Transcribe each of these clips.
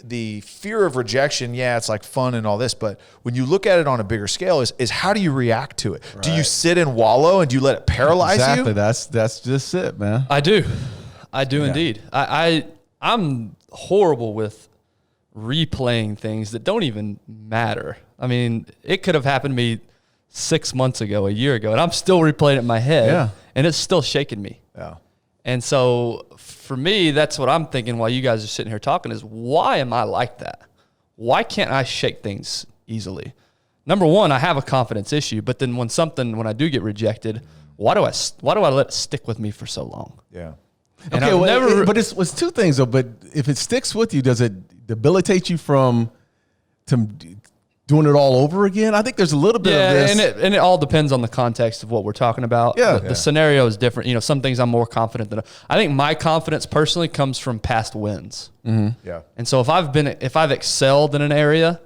the fear of rejection, yeah, it's like fun and all this, but when you look at it on a bigger scale, is how do you react to it? Right. Do you sit and wallow and do you let it paralyze you? Exactly. That's just it, man. I do indeed. I'm horrible with replaying things that don't even matter. I mean, it could have happened to me 6 months ago, a year ago, and I'm still replaying it in my head, and it's still shaking me. Yeah. And so for me, that's what I'm thinking while you guys are sitting here talking is, why am I like that? Why can't I shake things easily? Number one, I have a confidence issue, but then when I do get rejected, why do I let it stick with me for so long? Yeah. And okay, but it's two things though. But if it sticks with you, does it debilitate you from doing it all over again? I think there's a little bit of this. and it all depends on the context of what we're talking about. Yeah. The scenario is different. You know, some things I'm more confident than. I think my confidence personally comes from past wins. Mm-hmm. Yeah. And so if I've excelled in an area,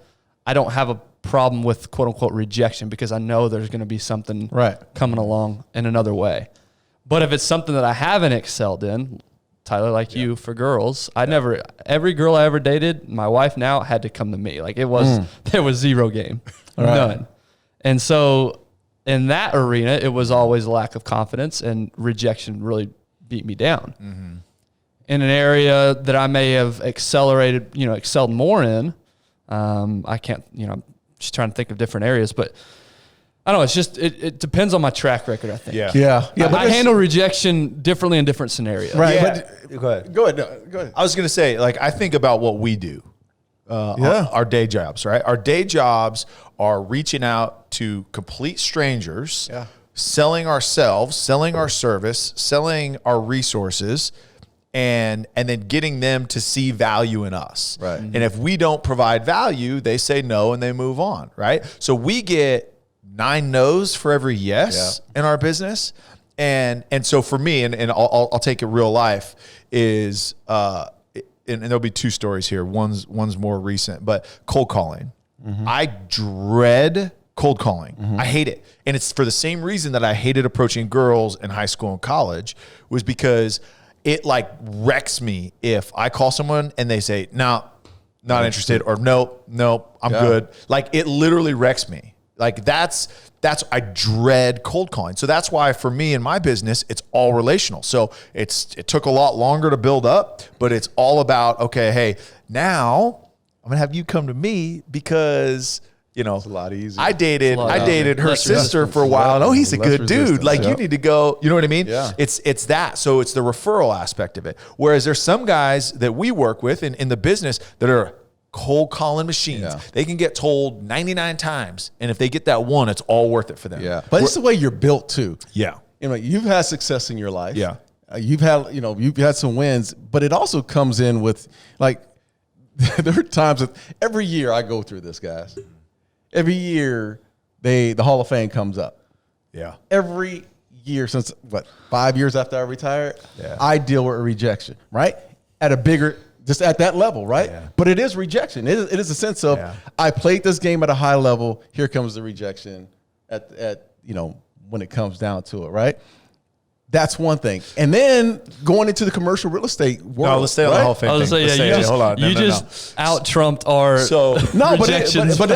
I don't have a problem with quote unquote rejection because I know there's going to be something coming along in another way. But if it's something that I haven't excelled in, Tyler, like you, for girls, every girl I ever dated, my wife now, had to come to me. Like there was zero game, none. And so in that arena, it was always a lack of confidence, and rejection really beat me down. Mm-hmm. In an area that I may have excelled more in, I can't, I'm just trying to think of different areas, but I don't know. It's just, it depends on my track record, I think. Yeah. But I handle rejection differently in different scenarios. Right. Yeah. But go ahead. I was going to say, like, I think about what we do, our day jobs, right? Our day jobs are reaching out to complete strangers, selling ourselves, selling our service, selling our resources, and then getting them to see value in us. Right. And if we don't provide value, they say no and they move on, right? So we get 9 no's for every yes in our business. And so for me, and I'll take it real life, is and there'll be 2 stories here. One's more recent, but cold calling. Mm-hmm. I dread cold calling. Mm-hmm. I hate it. And it's for the same reason that I hated approaching girls in high school and college, was because it like wrecks me if I call someone and they say, no, not interested, or nope, I'm good. Like it literally wrecks me. Like that's I dread cold calling. So that's why for me in my business, it's all relational. So it took a lot longer to build up, but it's all about, okay, hey, now I'm gonna have you come to me because it's a lot easier. I dated her sister for a while. Oh, he's a good dude. Like you need to go, you know what I mean? Yeah. It's that. So it's the referral aspect of it. Whereas there's some guys that we work with in the business that are cold calling machines. Yeah. They can get told 99 times. And if they get that one, it's all worth it for them. Yeah. But it's the way you're built too. Yeah. You've had success in your life. Yeah. You've had some wins, but it also comes in with like, there are times that every year I go through this, guys. Every year the Hall of Fame comes up. Yeah. Every year since 5 years after I retired, I deal with rejection, right? Just at that level, right? Yeah. But it is rejection. It is a sense of I played this game at a high level. Here comes the rejection at when it comes down to it, right? That's one thing. And then going into the commercial real estate world. No, let's stay on the Hall of Fame thing. Hold on. You just out-trumped our rejections. But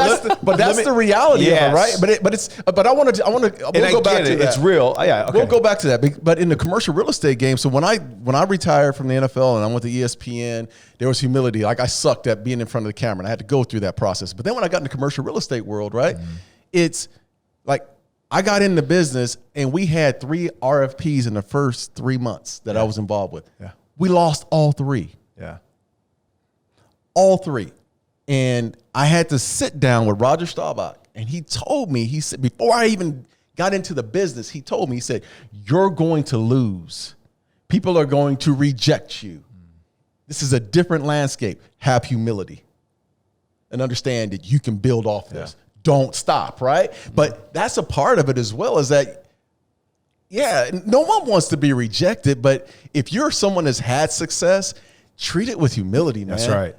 that's the reality of it, right? But I want to go back to that. It's real. Yeah, okay. We'll go back to that. But in the commercial real estate game, so when I retired from the NFL and I went to ESPN, there was humility. Like I sucked at being in front of the camera, and I had to go through that process. But then when I got in the commercial real estate world, right, it's like I got into business and we had 3 RFPs in the first 3 months that I was involved with. Yeah. We lost all 3. Yeah. All 3. And I had to sit down with Roger Staubach, and he told me, he said, before I even got into the business, he told me, he said, you're going to lose. People are going to reject you. This is a different landscape. Have humility and understand that you can build off this. Don't stop, right? But that's a part of it as well, is that, no one wants to be rejected, but if you're someone that's had success, treat it with humility, man. That's right.